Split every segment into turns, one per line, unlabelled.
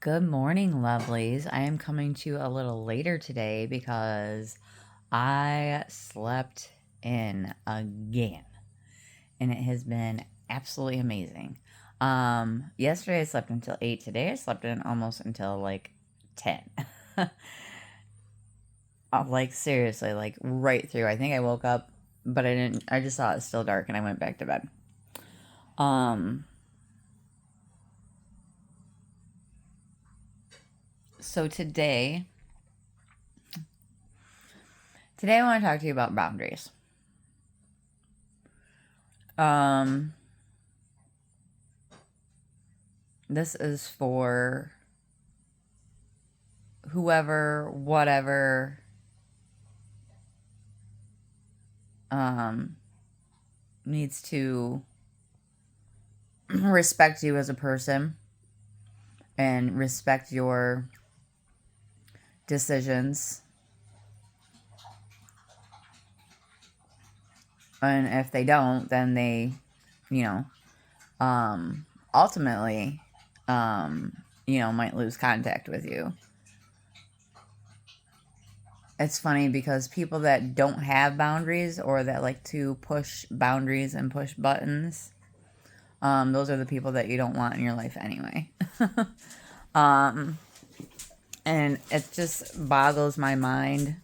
Good morning, lovelies. I am coming to you a little later today because I slept in again and it has been absolutely amazing. Yesterday I slept until 8. Today I slept in almost until like 10. Like seriously, like right through. I think I woke up, but I just saw it was still dark and I went back to bed. Um, so today I want to talk to you about boundaries. Um, this is for whoever, whatever, um, needs to respect you as a person and respect your decisions. And if they don't, then they, you know, ultimately, might lose contact with you. It's funny because people that don't have boundaries or that like to push boundaries and push buttons, those are the people that you don't want in your life anyway. um, and it just boggles my mind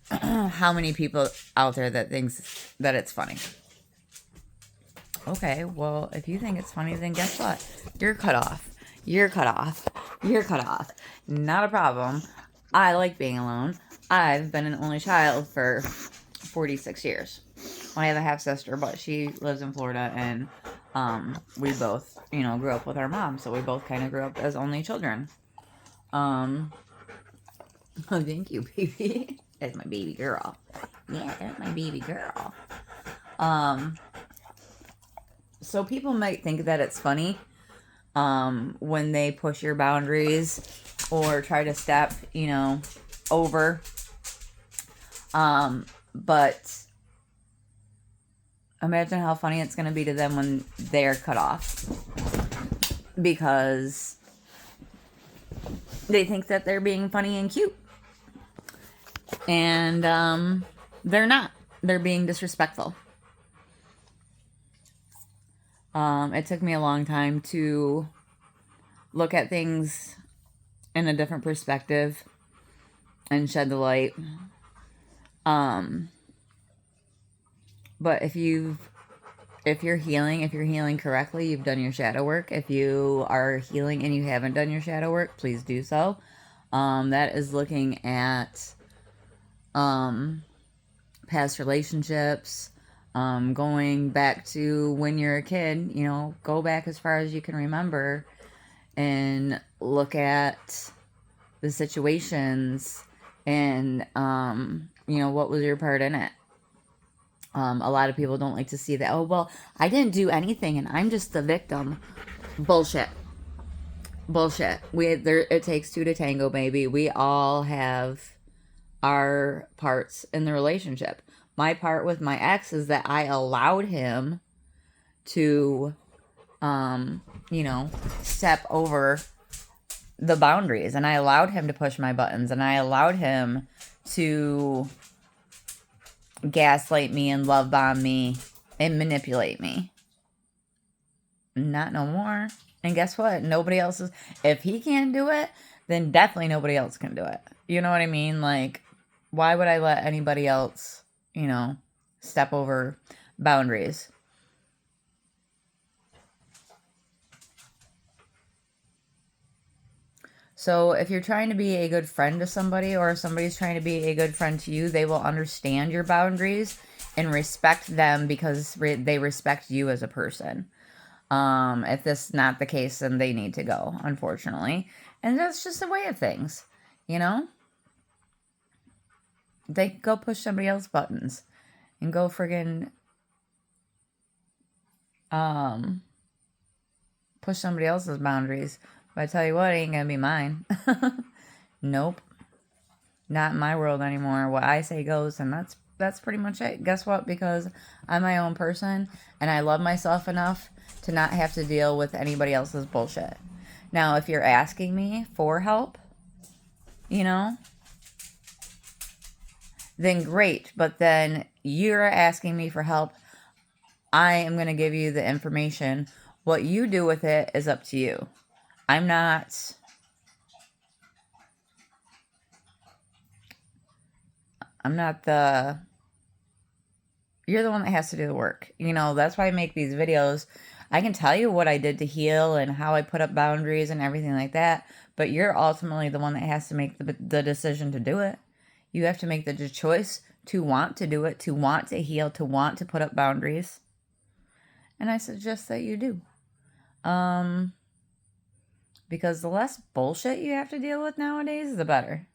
how many people out there that thinks that it's funny. Okay, well, if you think it's funny, then guess what? You're cut off. You're cut off. You're cut off. Not a problem. I like being alone. I've been an only child for 46 years. I have a half sister, but she lives in Florida, and we both, grew up with our mom, so we both kind of grew up as only children. Oh, thank you, baby. That's my baby girl. Yeah, that's my baby girl. Um, so people might think that it's funny, when they push your boundaries or try to step, over. But imagine how funny it's going to be to them when they're cut off because they think that they're being funny and cute. And they're not. They're being disrespectful. It took me a long time to look at things in a different perspective and shed the light. But if you're healing correctly, you've done your shadow work. If you are healing and you haven't done your shadow work, please do so. That is looking at past relationships, going back to when you're a kid, go back as far as you can remember and look at the situations and, what was your part in it. A lot of people don't like to see that. Oh, well, I didn't do anything and I'm just the victim. Bullshit. It takes two to tango, baby. We all have our parts in the relationship. My part with my ex is that I allowed him to, step over the boundaries, and I allowed him to push my buttons, and I allowed him to gaslight me and love bomb me and manipulate me. Not no more. And guess what? Nobody else is. If he can't do it, then definitely nobody else can do it. You know what I mean? Like, why would I let anybody else, step over boundaries? So if you're trying to be a good friend to somebody, or if somebody's trying to be a good friend to you, they will understand your boundaries and respect them because they respect you as a person. If this is not the case, then they need to go, unfortunately. And that's just the way of things, They go push somebody else's buttons and go friggin' push somebody else's boundaries. But I tell you what, it ain't gonna be mine. Nope. Not in my world anymore. What I say goes, and that's pretty much it. Guess what? Because I'm my own person and I love myself enough to not have to deal with anybody else's bullshit. Now, if you're asking me for help, you know, then great. But then you're asking me for help. I am going to give you the information. What you do with it is up to you. I'm not you're the one that has to do the work. You know, that's why I make these videos. I can tell you what I did to heal and how I put up boundaries and everything like that, but you're ultimately the one that has to make the decision to do it. You have to make the choice to want to do it, to want to heal, to want to put up boundaries. And I suggest that you do. Because the less bullshit you have to deal with nowadays, the better.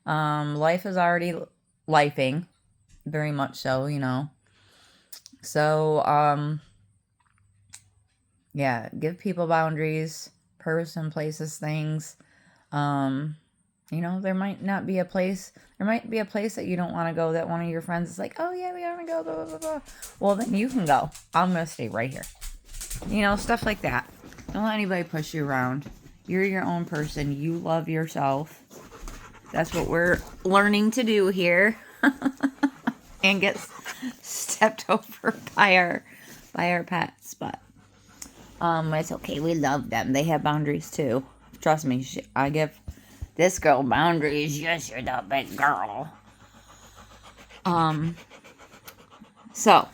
Life is already lifing, very much so, you know. So, yeah, give people boundaries, person, places, things. You know, there might be a place that you don't want to go, that one of your friends is like, oh yeah, we want to go, blah, blah, blah, blah. Well, then you can go. I'm going to stay right here. You know, stuff like that. Don't let anybody push you around. You're your own person. You love yourself. That's what we're learning to do here. And get stepped over by our pets. But it's okay. We love them. They have boundaries too. Trust me. I give this girl boundaries. Yes, you're the big girl. So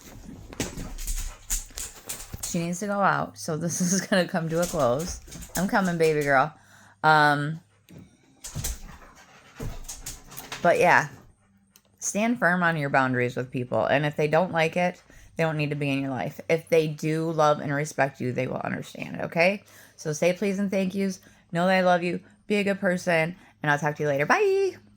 she needs to go out. So this is going to come to a close. I'm coming, baby girl. But yeah, stand firm on your boundaries with people. And if they don't like it, they don't need to be in your life. If they do love and respect you, they will understand, okay? So say please and thank yous. Know that I love you. Be a good person. And I'll talk to you later. Bye!